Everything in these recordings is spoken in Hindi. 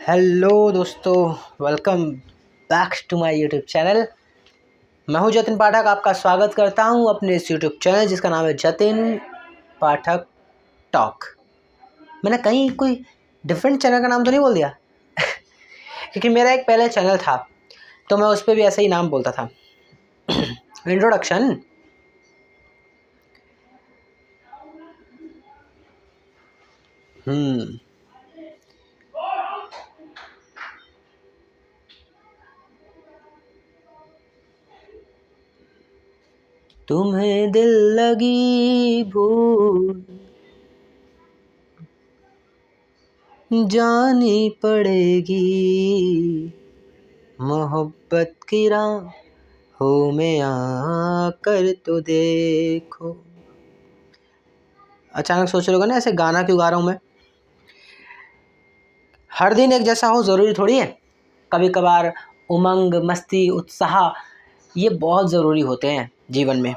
हेलो दोस्तों, welcome back to my YouTube channel. मैं हूं जतिन पाठक, आपका स्वागत करता हूं अपने इस यूट्यूब चैनल जिसका नाम है जतिन पाठक टॉक। मैंने कहीं कोई डिफरेंट चैनल का नाम तो नहीं बोल दिया? क्योंकि मेरा एक पहले चैनल था तो मैं उस पर भी ऐसे ही नाम बोलता था। इंट्रोडक्शन। तुम्हें दिल लगी भूल जानी पड़ेगी, मोहब्बत की राहों में आकर तो देखो। अचानक सोच रहे होगे ना ऐसे गाना क्यों गा रहा हूँ मैं। हर दिन एक जैसा हो ज़रूरी थोड़ी है। कभी कभार उमंग, मस्ती, उत्साह ये बहुत ज़रूरी होते हैं जीवन में,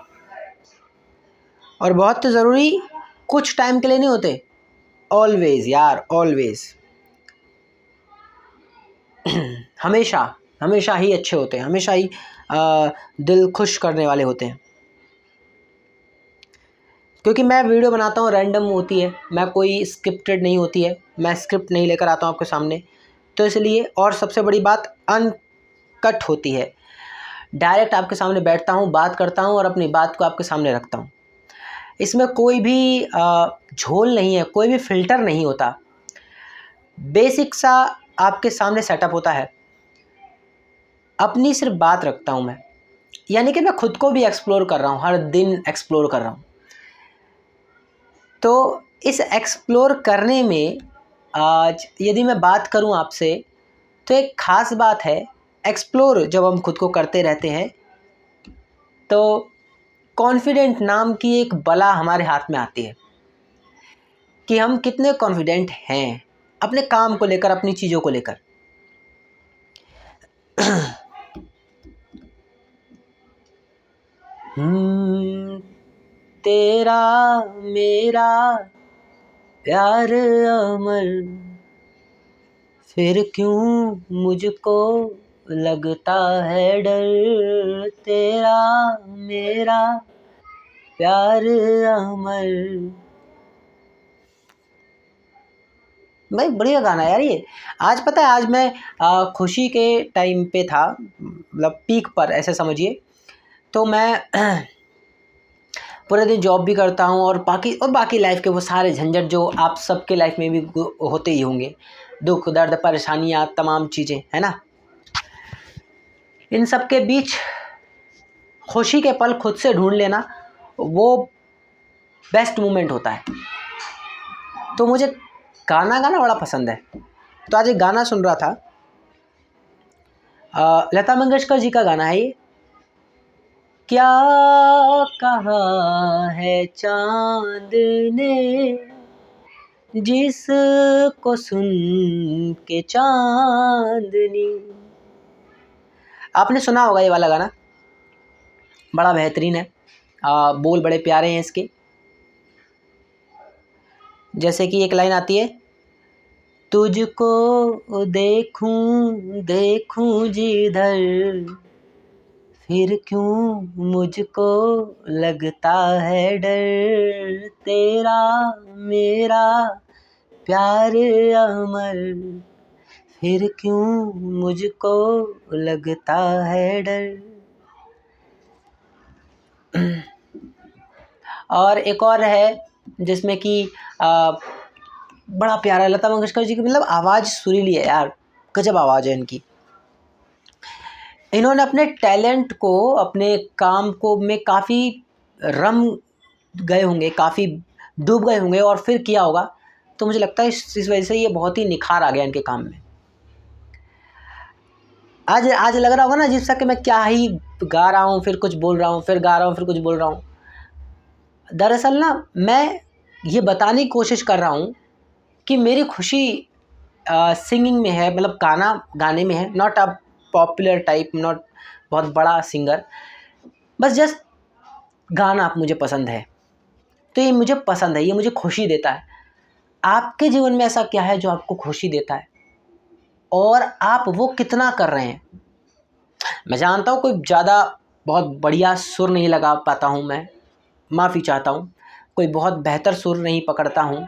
और बहुत तो ज़रूरी कुछ टाइम के लिए नहीं होते, ऑलवेज यार, ऑलवेज। हमेशा हमेशा ही अच्छे होते हैं, हमेशा ही दिल खुश करने वाले होते हैं। क्योंकि मैं वीडियो बनाता हूँ, रैंडम होती है, मैं कोई स्क्रिप्टेड नहीं होती है, मैं स्क्रिप्ट नहीं लेकर आता हूँ आपके सामने, तो इसलिए। और सबसे बड़ी बात, अनकट होती है। डायरेक्ट आपके सामने बैठता हूँ, बात करता हूँ और अपनी बात को आपके सामने रखता हूँ। इसमें कोई भी झोल नहीं है, कोई भी फ़िल्टर नहीं होता। बेसिक सा आपके सामने सेटअप होता है, अपनी सिर्फ बात रखता हूँ मैं। यानी कि मैं खुद को भी एक्सप्लोर कर रहा हूँ, हर दिन एक्सप्लोर कर रहा हूँ। तो इस एक्सप्लोर करने में आज यदि मैं बात करूं आपसे, तो एक ख़ास बात है। एक्सप्लोर जब हम खुद को करते रहते हैं तो कॉन्फिडेंट नाम की एक बला हमारे हाथ में आती है कि हम कितने कॉन्फिडेंट हैं अपने काम को लेकर, अपनी चीज़ों को लेकर। तेरा मेरा प्यार अमर, फिर क्यों मुझको लगता है डर। तेरा मेरा प्यार अमर। भाई बढ़िया गाना है यार ये। आज पता है, आज मैं खुशी के टाइम पे था, मतलब पीक पर ऐसे समझिए। तो मैं पूरे दिन जॉब भी करता हूँ और बाकी लाइफ के वो सारे झंझट जो आप सबके लाइफ में भी होते ही होंगे, दुख दर्द परेशानियाँ तमाम चीज़ें, है ना। इन सब के बीच खुशी के पल खुद से ढूंढ लेना वो बेस्ट मोमेंट होता है। तो मुझे गाना गाना बड़ा पसंद है। तो आज एक गाना सुन रहा था, लता मंगेशकर जी का गाना है ये। क्या कहा है चांद ने जिसको सुन के चांदनी। आपने सुना होगा ये वाला गाना, बड़ा बेहतरीन है। बोल बड़े प्यारे हैं इसके। जैसे कि एक लाइन आती है, तुझको देखूं देखूं जिधर, फिर क्यों मुझको लगता है डर। तेरा मेरा प्यार अमर, फिर क्यों मुझको लगता है डर। और एक और है जिसमें कि बड़ा प्यारा, लता मंगेशकर जी की मतलब आवाज़ सुरीली है यार, गजब आवाज़ है इनकी। इन्होंने अपने टैलेंट को, अपने काम को में काफ़ी रम गए होंगे, काफ़ी डूब गए होंगे और फिर किया होगा। तो मुझे लगता है इस वजह से ये बहुत ही निखार आ गया इनके काम में। आज आज लग रहा होगा ना जिस कि मैं क्या ही गा रहा हूँ, फिर कुछ बोल रहा हूँ, फिर गा रहा हूँ, फिर कुछ बोल रहा हूँ। दरअसल ना मैं ये बताने की कोशिश कर रहा हूँ कि मेरी खुशी सिंगिंग में है, मतलब गाने में है। Not a popular type, not बहुत बड़ा सिंगर, बस जस्ट गाना मुझे पसंद है। तो ये मुझे पसंद है, ये मुझे खुशी देता है। आपके जीवन में ऐसा क्या है जो आपको खुशी देता है? और आप वो कितना कर रहे हैं। मैं जानता हूँ कोई ज़्यादा बहुत बढ़िया सुर नहीं लगा पाता हूँ, मैं माफ़ी चाहता हूँ, कोई बहुत बेहतर सुर नहीं पकड़ता हूँ,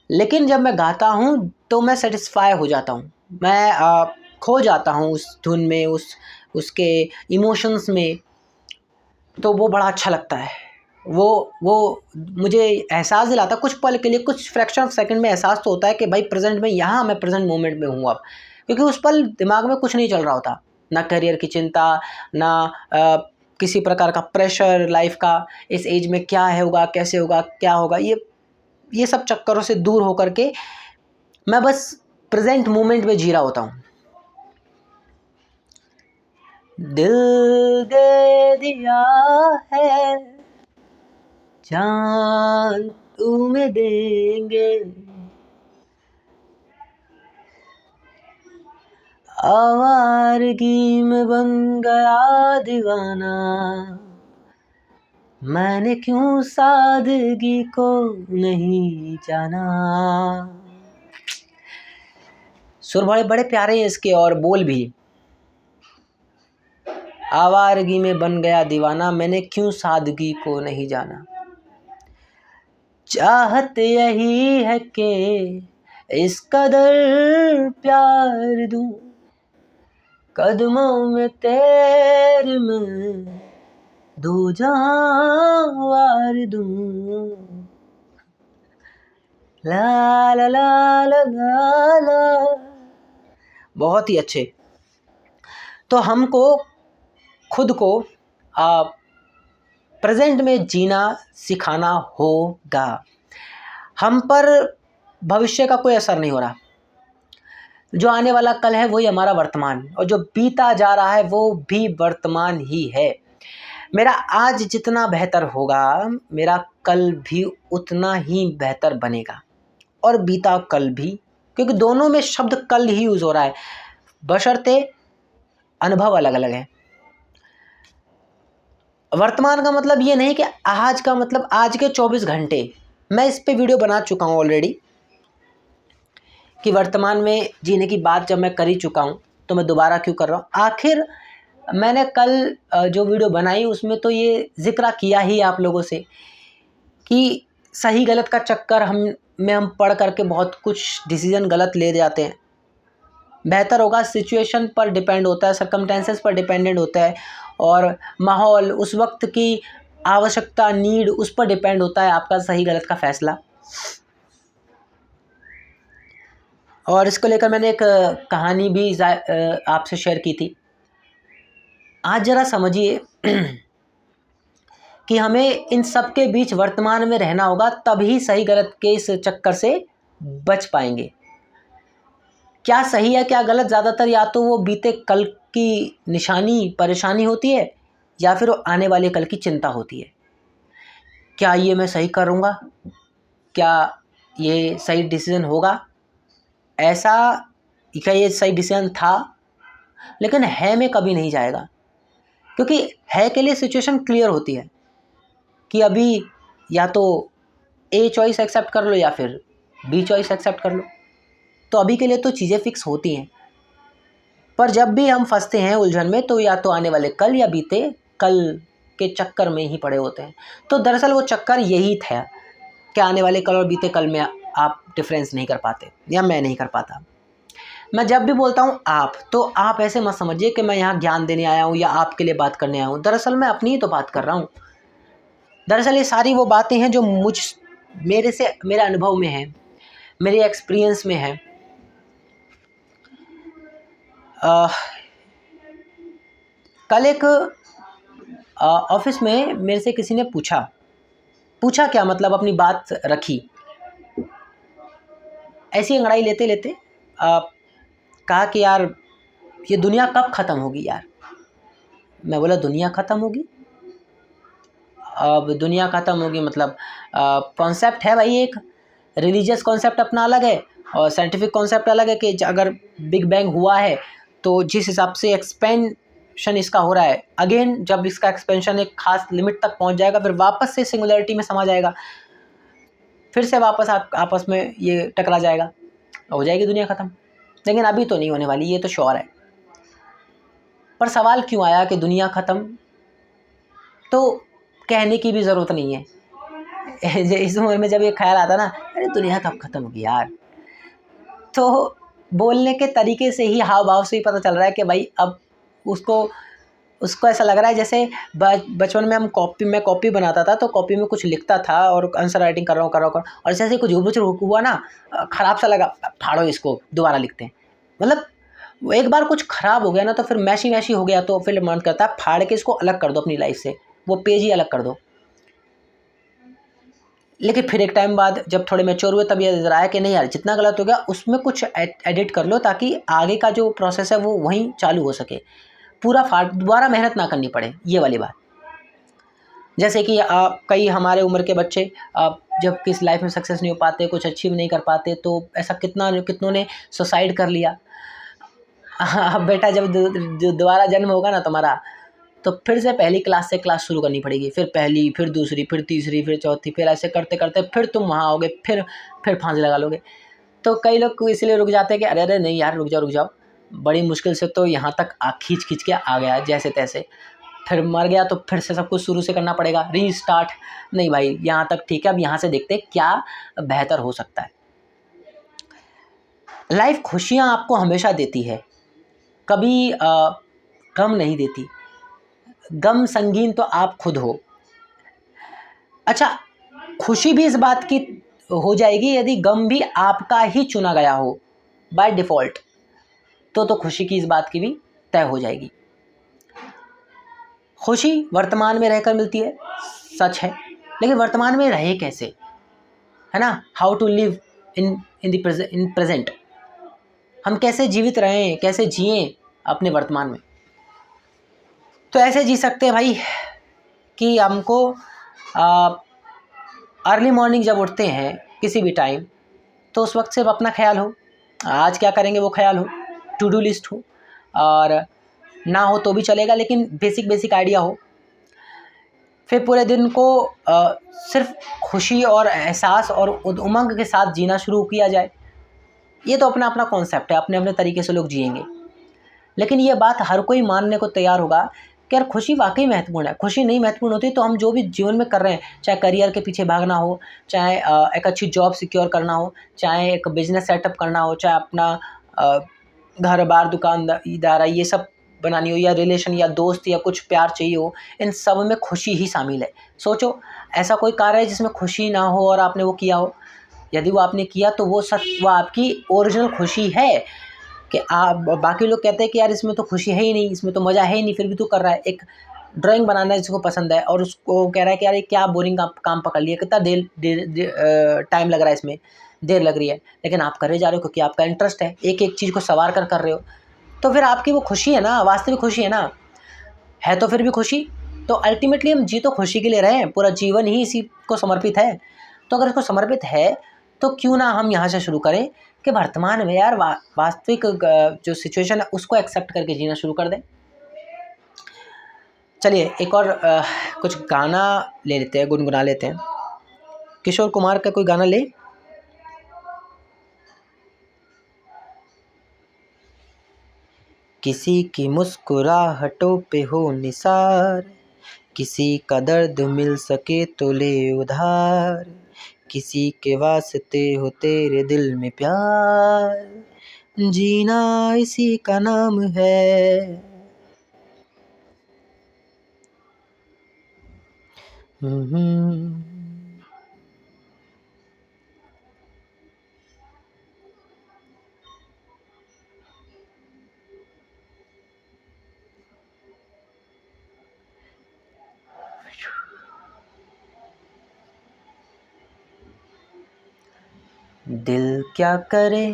लेकिन जब मैं गाता हूँ तो मैं सेटिस्फाई हो जाता हूँ, मैं खो जाता हूँ उस धुन में, उसके इमोशंस में। तो वो बड़ा अच्छा लगता है। वो मुझे एहसास दिलाता, कुछ पल के लिए, कुछ फ्रैक्शन ऑफ सेकंड में एहसास तो होता है कि भाई प्रेजेंट में, यहाँ मैं प्रेजेंट मोमेंट में हूँ अब। क्योंकि उस पल दिमाग में कुछ नहीं चल रहा होता, ना करियर की चिंता, ना किसी प्रकार का प्रेशर लाइफ का, इस एज में क्या होगा, कैसे होगा, क्या होगा, ये सब चक्करों से दूर होकर के मैं बस प्रेजेंट मोमेंट में जी रहा होता हूँ। दिल दे दिया है, जान तुम्हें देंगे, आवारगी में बन गया दीवाना, मैंने क्यों सादगी को नहीं जाना। सुर बड़े बड़े प्यारे हैं इसके, और बोल भी, आवारगी में बन गया दीवाना, मैंने क्यों सादगी को नहीं जाना। चाहत यही है कि इस कदर प्यार दूं, कदमों में तेरे में दो जहां वार दूं। ला ला ला ला ला ला। बहुत ही अच्छे। तो हमको खुद को प्रेजेंट में जीना सिखाना होगा। हम पर भविष्य का कोई असर नहीं हो रहा, जो आने वाला कल है वही हमारा वर्तमान, और जो बीता जा रहा है वो भी वर्तमान ही है। मेरा आज जितना बेहतर होगा, मेरा कल भी उतना ही बेहतर बनेगा, और बीता कल भी, क्योंकि दोनों में शब्द कल ही यूज़ हो रहा है, बशर्ते अनुभव अलग अलग है। वर्तमान का मतलब ये नहीं कि आज का मतलब आज के 24 घंटे। मैं इस पे वीडियो बना चुका हूँ ऑलरेडी, कि वर्तमान में जीने की बात जब मैं कर ही चुका हूँ तो मैं दोबारा क्यों कर रहा हूँ। आखिर मैंने कल जो वीडियो बनाई उसमें तो ये जिक्र किया ही आप लोगों से कि सही गलत का चक्कर हम पढ़ करके बहुत कुछ डिसीजन गलत ले जाते हैं। बेहतर होगा, सिचुएशन पर डिपेंड होता है, सर्कमस्टेंसेस पर डिपेंडेंट होता है, और माहौल, उस वक्त की आवश्यकता, नीड, उस पर डिपेंड होता है आपका सही गलत का फैसला। और इसको लेकर मैंने एक कहानी भी आपसे शेयर की थी। आज ज़रा समझिए कि हमें इन सब के बीच वर्तमान में रहना होगा, तभी सही गलत के इस चक्कर से बच पाएंगे। क्या सही है क्या गलत, ज़्यादातर या तो वो बीते कल की निशानी, परेशानी होती है, या फिर वो आने वाले कल की चिंता होती है। क्या ये मैं सही करूँगा, क्या ये सही डिसीज़न होगा, ऐसा क्या ये सही डिसीजन था, लेकिन है में कभी नहीं जाएगा। क्योंकि है के लिए सिचुएशन क्लियर होती है कि अभी या तो ए चॉइस एक्सेप्ट कर लो या फिर बी चॉइस एक्सेप्ट कर लो, तो अभी के लिए तो चीज़ें फिक्स होती हैं। पर जब भी हम फंसते हैं उलझन में, तो या तो आने वाले कल या बीते कल के चक्कर में ही पड़े होते हैं। तो दरअसल वो चक्कर यही था कि आने वाले कल और बीते कल में आप डिफरेंस नहीं कर पाते, या मैं नहीं कर पाता। मैं जब भी बोलता हूँ आप, तो आप ऐसे मत समझिए कि मैं यहाँ ज्ञान देने आया हूँ या आपके लिए बात करने आया हूँ। दरअसल मैं अपनी ही तो बात कर रहा हूँ। दरअसल ये सारी वो बातें हैं जो मेरे अनुभव में है, मेरे एक्सपीरियंस में है। कल एक ऑफिस में मेरे से किसी ने पूछा क्या मतलब, अपनी बात रखी, ऐसी अंगड़ाई लेते लेते कहा कि यार ये दुनिया कब ख़त्म होगी यार। मैं बोला दुनिया ख़त्म होगी? अब दुनिया ख़त्म होगी मतलब कॉन्सेप्ट है भाई, एक रिलीजियस कॉन्सेप्ट अपना अलग है और साइंटिफिक कॉन्सेप्ट अलग है, कि अगर बिग बैंग हुआ है तो जिस हिसाब से एक्सपेंशन इसका हो रहा है, अगेन जब इसका एक्सपेंशन एक खास लिमिट तक पहुंच जाएगा, फिर वापस से सिंगुलरिटी में समा जाएगा, फिर से वापस आपस में ये टकरा जाएगा, हो जाएगी दुनिया ख़त्म। लेकिन अभी तो नहीं होने वाली, ये तो श्योर है। पर सवाल क्यों आया कि दुनिया ख़त्म, तो कहने की भी ज़रूरत नहीं है। इस उम्र में जब ये ख्याल आता ना, अरे दुनिया कब ख़त्म होगी यार, तो बोलने के तरीके से ही, हाव भाव से ही पता चल रहा है कि भाई अब उसको उसको ऐसा लग रहा है जैसे बचपन में मैं कॉपी बनाता था, तो कॉपी में कुछ लिखता था और आंसर राइटिंग कर रहा हूँ और जैसे कुछ उबुच हुआ ना, ख़राब सा लगा, फाड़ो इसको, दोबारा लिखते हैं। मतलब वो एक बार कुछ ख़राब हो गया ना, तो फिर मैशी हो गया, तो फिर मन करता है फाड़ के इसको अलग कर दो अपनी लाइफ से, वो पेज ही अलग कर दो। लेकिन फिर एक टाइम बाद जब थोड़े मैच्योर हुए, तब ये नज़र आया कि नहीं यार, जितना गलत हो गया उसमें कुछ एडिट कर लो, ताकि आगे का जो प्रोसेस है वो वहीं चालू हो सके, पूरा फाड़ दोबारा मेहनत ना करनी पड़े, ये वाली बात। जैसे कि कई हमारे उम्र के बच्चे जब किस लाइफ में सक्सेस नहीं हो पाते, कुछ अचीव नहीं कर पाते, तो ऐसा कितनों ने सुसाइड कर लिया। अब बेटा जब दोबारा जन्म होगा ना तुम्हारा, तो फिर से पहली क्लास से क्लास शुरू करनी पड़ेगी, फिर पहली, फिर दूसरी, फिर तीसरी, फिर चौथी, फिर ऐसे करते करते फिर तुम वहाँ आओगे, फिर फांसी लगा लोगे। तो कई लोग इसलिए रुक जाते हैं कि अरे नहीं यार, रुक जाओ, बड़ी मुश्किल से तो यहाँ तक खींच के आ गया जैसे तैसे, फिर मर गया तो फिर से सब कुछ शुरू से करना पड़ेगा, रीस्टार्ट। नहीं भाई, यहाँ तक ठीक है, अब यहाँ से देखते हैं क्या बेहतर हो सकता है। लाइफ खुशियाँ आपको हमेशा देती है, कभी गम नहीं देती। गम संगीन तो आप खुद हो। अच्छा, खुशी भी इस बात की हो जाएगी यदि गम भी आपका ही चुना गया हो बाय डिफ़ॉल्ट, तो खुशी की इस बात की भी तय हो जाएगी। खुशी वर्तमान में रहकर मिलती है, सच है, लेकिन वर्तमान में रहे कैसे, है ना? How to live in present. हम कैसे जीवित रहें, कैसे जिएं अपने वर्तमान में। तो ऐसे जी सकते हैं भाई कि हमको अर्ली मॉर्निंग जब उठते हैं किसी भी टाइम, तो उस वक्त सिर्फ अपना ख्याल हो, आज क्या करेंगे वो ख्याल हो, टू डू लिस्ट हो, और ना हो तो भी चलेगा, लेकिन बेसिक आइडिया हो। फिर पूरे दिन को सिर्फ खुशी और एहसास और उमंग के साथ जीना शुरू किया जाए। ये तो अपना अपना कॉन्सेप्ट है, अपने अपने तरीके से लोग जिएंगे, लेकिन ये बात हर कोई मानने को तैयार होगा कि यार खुशी वाकई महत्वपूर्ण है। खुशी नहीं महत्वपूर्ण होती तो हम जो भी जीवन में कर रहे हैं, चाहे करियर के पीछे भागना हो, चाहे एक अच्छी जॉब सिक्योर करना हो, चाहे एक बिजनेस सेटअप करना हो, चाहे अपना घर बार दुकानदारी ये सब बनानी हो, या रिलेशन या दोस्त या कुछ प्यार चाहिए हो, इन सब में खुशी ही शामिल है। सोचो, ऐसा कोई कार्य है जिसमें खुशी ना हो और आपने वो किया हो? यदि वो आपने किया तो वो आपकी ओरिजिनल खुशी है। कि आप, बाकी लोग कहते हैं कि यार इसमें तो खुशी है ही नहीं, इसमें तो मज़ा है ही नहीं, फिर भी तू कर रहा है। एक ड्राइंग बनाना है जिसको पसंद है और उसको कह रहा है कि यार ये क्या बोरिंग काम पकड़ लिया, कितना टाइम लग रहा है इसमें, देर लग रही है, लेकिन आप करे जा रहे हो क्योंकि आपका इंटरेस्ट है, एक एक चीज़ को संवार कर रहे हो, तो फिर आपकी वो खुशी है ना, वास्तविक खुशी है ना, है तो फिर भी खुशी। तो अल्टीमेटली हम जी तो खुशी के लिए रहे हैं, पूरा जीवन ही इसी को समर्पित है। तो अगर इसको समर्पित है तो क्यों ना हम यहाँ से शुरू करें कि वर्तमान में यार वास्तविक जो सिचुएशन है उसको एक्सेप्ट करके जीना शुरू कर दें। चलिए एक और कुछ गाना ले लेते हैं, गुनगुना लेते हैं। किशोर कुमार का कोई गाना ले। किसी की मुस्कुराहटों पे हो निसार, किसी का दर्द मिल सके तो ले उधार, किसी के वास्ते हो तेरे दिल में प्यार, जीना इसी का नाम है। दिल क्या करे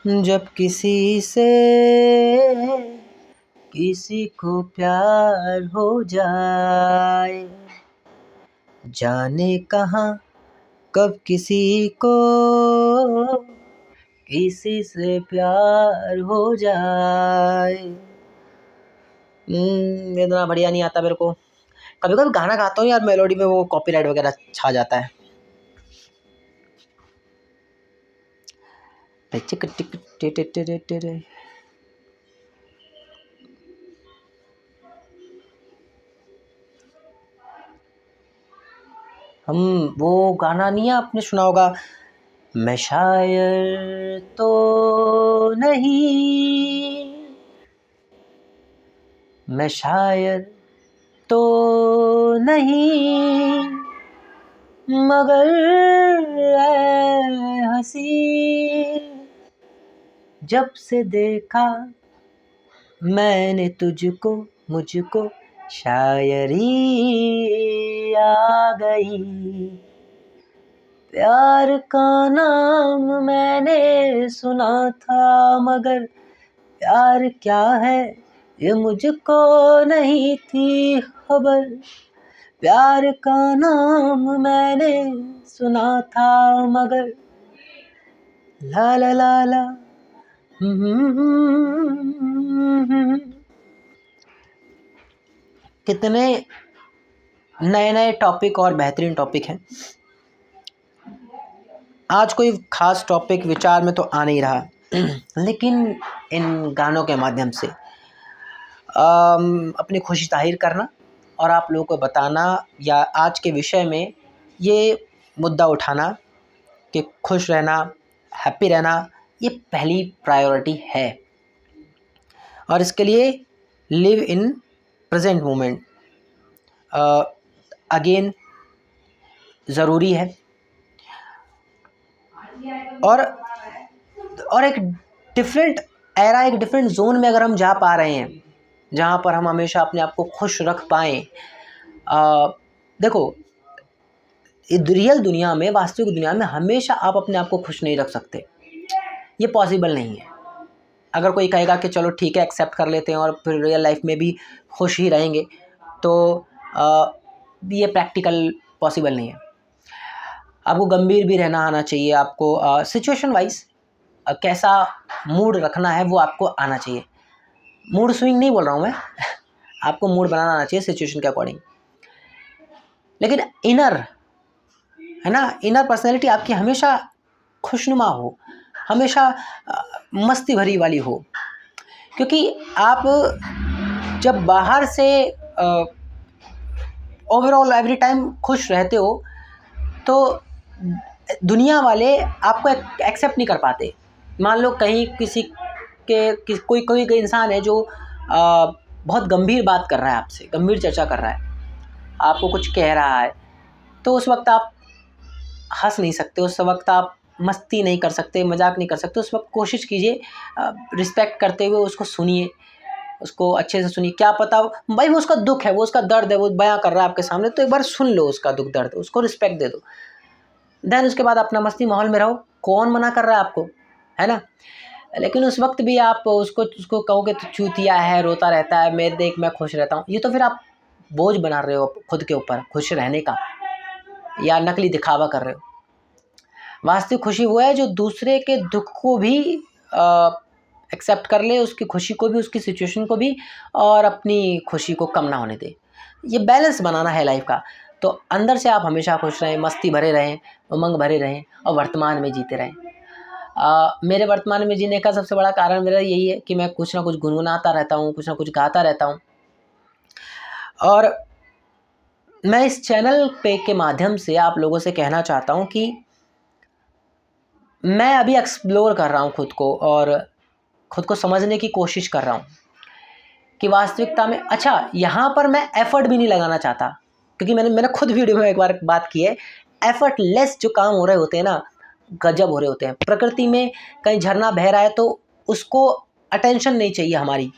जब किसी से किसी को प्यार हो जाए, जाने कहाँ कब किसी को किसी से प्यार हो जाए। इतना बढ़िया नहीं आता मेरे को। कभी कभी गाना गाता हूँ यार, मेलोडी में वो कॉपीराइट वगैरह छा जाता है। टिक टिक टे टे टे टे टे टे। हम वो गाना नहीं है, आपने सुना होगा, मैं शायर तो नहीं, मैं शायर तो नहीं, मगर ऐ हंसी, जब से देखा मैंने तुझको, मुझको शायरी आ गई। प्यार का नाम मैंने सुना था, मगर प्यार क्या है ये मुझको नहीं थी खबर। प्यार का नाम मैंने सुना था, मगर ला ला ला ला। कितने नए नए टॉपिक और बेहतरीन टॉपिक हैं। आज कोई ख़ास टॉपिक विचार में तो आ नहीं रहा, लेकिन इन गानों के माध्यम से अपनी खुशी जाहिर करना और आप लोगों को बताना, या आज के विषय में ये मुद्दा उठाना कि खुश रहना, हैप्पी रहना, ये पहली प्रायोरिटी है। और इसके लिए live in present moment again ज़रूरी है। और एक डिफरेंट एरा, एक डिफरेंट जोन में अगर हम जा पा रहे हैं जहाँ पर हम हमेशा अपने आप को खुश रख पाएँ। देखो, रियल दुनिया में, वास्तविक दुनिया में हमेशा आप अपने आप को खुश नहीं रख सकते, ये पॉसिबल नहीं है। अगर कोई कहेगा कि चलो ठीक है एक्सेप्ट कर लेते हैं और फिर रियल लाइफ में भी खुश ही रहेंगे, तो ये प्रैक्टिकल पॉसिबल नहीं है। आपको गंभीर भी रहना आना चाहिए, आपको सिचुएशन वाइज कैसा मूड रखना है वो आपको आना चाहिए। मूड स्विंग नहीं बोल रहा हूँ मैं आपको मूड बनाना आना चाहिए सिचुएशन के अकॉर्डिंग। लेकिन इनर है ना, इनर पर्सनैलिटी आपकी हमेशा खुशनुमा हो, हमेशा मस्ती भरी वाली हो। क्योंकि आप जब बाहर से ओवरऑल एवरी टाइम खुश रहते हो तो दुनिया वाले आपको एक्सेप्ट नहीं कर पाते। मान लो कहीं कोई इंसान है जो बहुत गंभीर बात कर रहा है आपसे, गंभीर चर्चा कर रहा है, आपको कुछ कह रहा है, तो उस वक्त आप हंस नहीं सकते, उस वक्त आप मस्ती नहीं कर सकते, मजाक नहीं कर सकते। उस वक्त कोशिश कीजिए रिस्पेक्ट करते हुए उसको सुनिए, उसको अच्छे से सुनिए। क्या पता भाई वो उसका दुख है, वो उसका दर्द है, वो बयां कर रहा है आपके सामने, तो एक बार सुन लो उसका दुख दर्द, उसको रिस्पेक्ट दे दो। देन उसके बाद अपना मस्ती माहौल में रहो। कौन मना कर रहा है आपको, है ना। लेकिन उस वक्त भी आप उसको कहोगे तो चूतिया है, रोता रहता है, मैं देख मैं खुश रहता हूँ, ये तो फिर आप बोझ बना रहे हो खुद के ऊपर खुश रहने का, या नकली दिखावा कर रहे हो। वास्तविक खुशी वो है जो दूसरे के दुख को भी एक्सेप्ट कर ले, उसकी खुशी को भी, उसकी सिचुएशन को भी, और अपनी खुशी को कम ना होने दे। ये बैलेंस बनाना है लाइफ का। तो अंदर से आप हमेशा खुश रहें, मस्ती भरे रहें, उमंग भरे रहें और वर्तमान में जीते रहें। मेरे वर्तमान में जीने का सबसे बड़ा कारण मेरा यही है कि मैं कुछ ना कुछ गुनगुनाता रहता हूँ, कुछ ना कुछ गाता रहता हूँ। और मैं इस चैनल पे के माध्यम से आप लोगों से कहना चाहता हूँ कि मैं अभी एक्सप्लोर कर रहा हूँ खुद को, और खुद को समझने की कोशिश कर रहा हूँ कि वास्तविकता में, अच्छा यहाँ पर मैं एफर्ट भी नहीं लगाना चाहता, क्योंकि मैंने खुद वीडियो में एक बार बात की है, एफर्टलेस जो काम हो रहे होते हैं ना, गजब हो रहे होते हैं। प्रकृति में कहीं झरना बह रहा है तो उसको अटेंशन नहीं चाहिए हमारी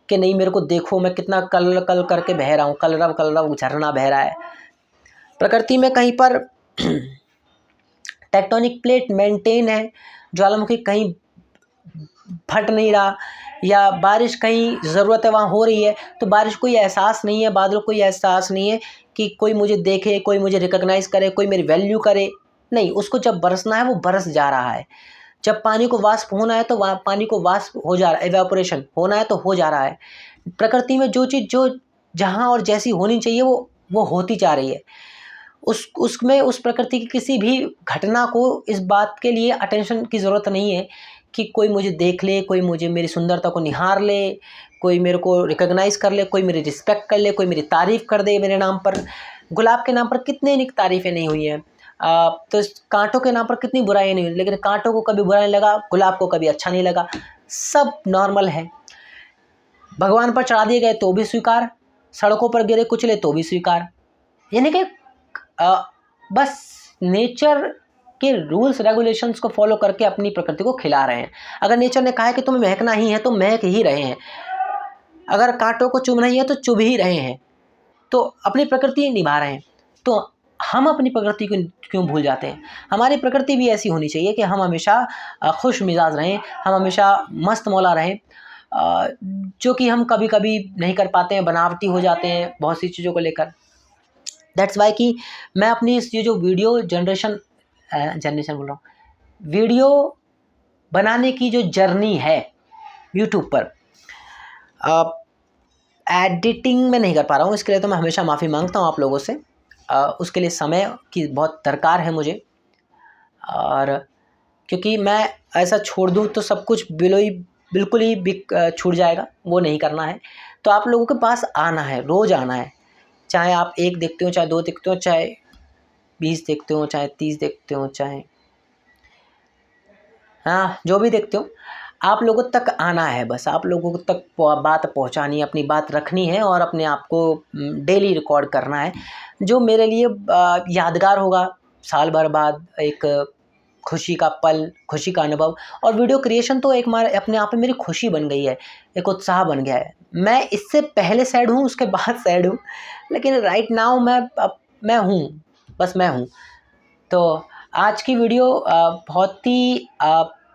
कि नहीं मेरे को देखो मैं कितना कल कल करके बह रहा हूँ, कलरव झरना बह रहा है। प्रकृति में कहीं पर टेक्टोनिक प्लेट मेंटेन है, ज्वालामुखी कहीं फट नहीं रहा, या बारिश कहीं ज़रूरत है वहाँ हो रही है, तो बारिश कोई एहसास नहीं है, बादल कोई एहसास नहीं है कि कोई मुझे देखे, कोई मुझे रिकॉग्नाइज़ करे, कोई मेरी वैल्यू करे। नहीं, उसको जब बरसना है वो बरस जा रहा है। जब पानी को वाष्प होना है तो वहाँ पानी को वाष्प हो जा रहा है, एवेपोरेशन होना है तो हो जा रहा है। प्रकृति में जो चीज़ जो जहाँ और जैसी होनी चाहिए वो होती जा रही है। उसमें उस प्रकृति की किसी भी घटना को इस बात के लिए अटेंशन की ज़रूरत नहीं है कि कोई मुझे देख ले, कोई मुझे मेरी सुंदरता को निहार ले, कोई मेरे को रिकॉग्नाइज़ कर ले, कोई मेरी रिस्पेक्ट कर ले, कोई मेरी तारीफ़ कर दे मेरे नाम पर। गुलाब के नाम पर कितनी तारीफ़ें नहीं हुई हैं। तो कांटों के नाम पर कितनी बुराइयाँ नहीं हुई, लेकिन कांटों को कभी बुरा नहीं लगा, गुलाब को कभी अच्छा नहीं लगा, सब नॉर्मल है। भगवान पर चढ़ा दिए गए तो भी स्वीकार, सड़कों पर गिरे कुचले तो भी स्वीकार। यानी कि बस नेचर के रूल्स रेगुलेशंस को फॉलो करके अपनी प्रकृति को खिला रहे हैं। अगर नेचर ने कहा है कि तुम्हें महकना ही है तो महक ही रहे हैं, अगर कांटों को चुभना ही है तो चुभ ही रहे हैं, तो अपनी प्रकृति निभा रहे हैं। तो हम अपनी प्रकृति को क्यों भूल जाते हैं? हमारी प्रकृति भी ऐसी होनी चाहिए कि हम हमेशा खुश मिजाज रहें, हम हमेशा मस्त मौला रहें, जो कि हम कभी कभी नहीं कर पाते हैं, बनावटी हो जाते हैं बहुत सी चीज़ों को लेकर। दैट्स वाई कि मैं अपनी ये जो वीडियो जनरेशन बोल रहा हूँ, वीडियो बनाने की जो जर्नी है यूट्यूब पर, एडिटिंग में नहीं कर पा रहा हूँ, इसके लिए तो मैं हमेशा माफ़ी मांगता हूँ आप लोगों से। उसके लिए समय की बहुत दरकार है मुझे, और क्योंकि मैं ऐसा छोड़ दूँ तो सब कुछ बिल्कुल ही छूट जाएगा, वो नहीं करना है। तो आप लोगों के पास आना है, रोज़ आना है, चाहे आप 1 देखते हो, चाहे 2 देखते हो, चाहे 20 देखते हो, चाहे 30 देखते हो, चाहे जो भी देखते हो, आप लोगों तक आना है। बस आप लोगों तक बात पहुंचानी है, अपनी बात रखनी है और अपने आप को डेली रिकॉर्ड करना है, जो मेरे लिए यादगार होगा। साल भर बाद एक खुशी का पल, खुशी का अनुभव। और वीडियो क्रिएशन तो एक अपने आप में मेरी खुशी बन गई है, एक उत्साह बन गया है। मैं इससे पहले सैड हूँ, उसके बाद सैड हूँ, लेकिन राइट नाउ मैं हूँ, बस मैं हूँ। तो आज की वीडियो बहुत ही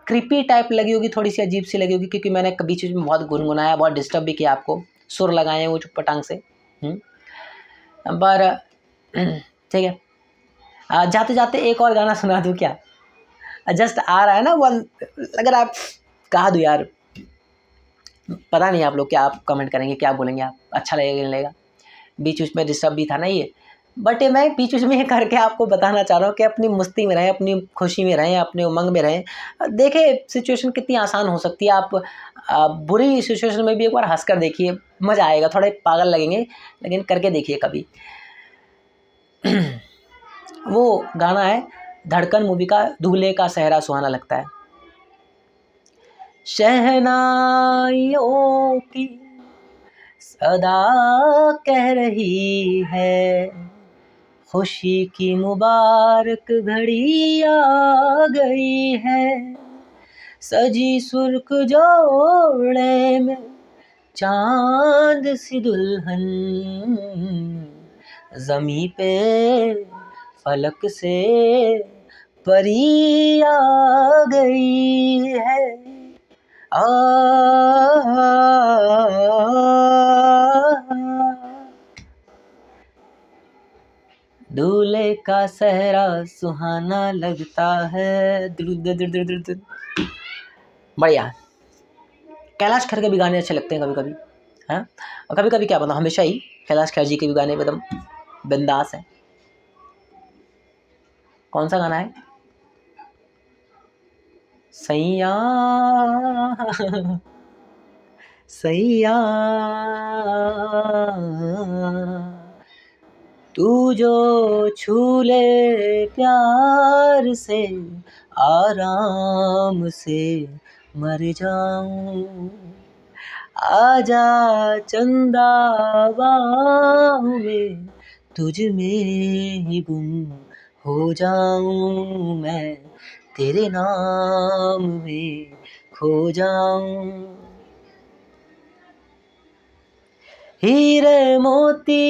क्रीपी टाइप लगी होगी, थोड़ी सी अजीब सी लगी होगी, क्योंकि मैंने बीच में बहुत गुनगुनाया, बहुत डिस्टर्ब भी किया आपको, सुर लगाए वो चुप्पटांग से। पर ठीक है, जाते जाते एक और गाना सुना दूँ क्या? जस्ट आ रहा है ना वन, अगर आप कहा दूँ यार, पता नहीं आप लोग क्या आप कमेंट करेंगे, क्या बोलेंगे आप, अच्छा लगेगा नहीं लगेगा। बीच में डिस्टर्ब भी था ना ये, बट मैं बीच में ये करके आपको बताना चाह रहा हूँ कि अपनी मस्ती में रहें, अपनी खुशी में रहें, अपने उमंग में रहें। देखें सिचुएशन कितनी आसान हो सकती है। आप बुरी सिचुएशन में भी एक बार हंस कर देखिए, मज़ा आएगा। थोड़े पागल लगेंगे लेकिन करके देखिए कभी। वो गाना है धड़कन मूवी का, दूल्हे का सेहरा सुहाना लगता है। शहनाइयों की सदा कह रही है, खुशी की मुबारक घड़ी आ गई है, सजी सुर्ख जोड़े में चांद सी दुल्हन, ज़मीं पे फलक से परी आ गई है। दूल्हे का सेहरा सुहाना लगता है। बढ़िया। कैलाश खेर के भी गाने अच्छे लगते हैं कभी कभी, हैं, और कभी कभी क्या बताऊँ, हमेशा ही कैलाश खेर जी के भी गाने एकदम बिंदास है। कौन सा गाना है? सैया सैया तू जो छू ले प्यार से, आराम से मर जाऊं, आजा चंदा बाहों में, तुझ में ही गुम हो जाऊं, मैं तेरे नाम में खो जाऊं। हीरे मोती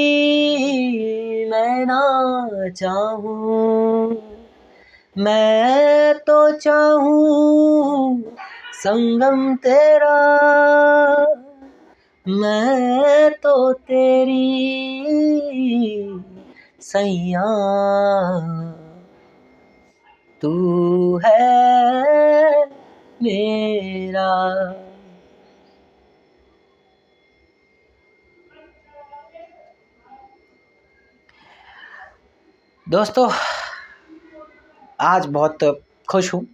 मैं ना चाहूं, मैं तो चाहूं संगम तेरा, मैं तो तेरी सैया, तू है मेरा। दोस्तों आज बहुत खुश हूँ।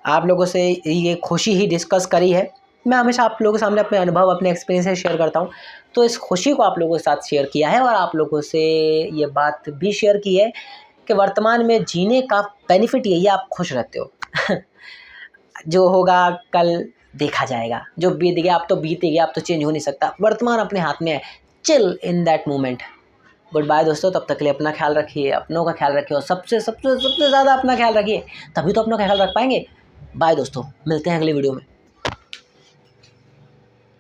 आप लोगों से ये खुशी ही डिस्कस करी है। मैं हमेशा आप लोगों के सामने अपने अनुभव, अपने एक्सपीरियंसेस शेयर करता हूँ, तो इस खुशी को आप लोगों के साथ शेयर किया है और आप लोगों से ये बात भी शेयर की है कि वर्तमान में जीने का बेनिफिट यही है, आप खुश रहते हो। जो होगा कल देखा जाएगा, जो बीत गया अब तो बीत ही गया, अब तो चेंज हो नहीं सकता। वर्तमान अपने हाथ में है, chill in that moment. Good bye दोस्तों, तब तक के लिए अपना ख्याल रखिए, अपनों का ख्याल रखिए और सबसे सबसे सबसे ज़्यादा अपना ख्याल रखिए, तभी तो अपना ख्याल रख पाएंगे। बाय दोस्तों, मिलते हैं अगली वीडियो में।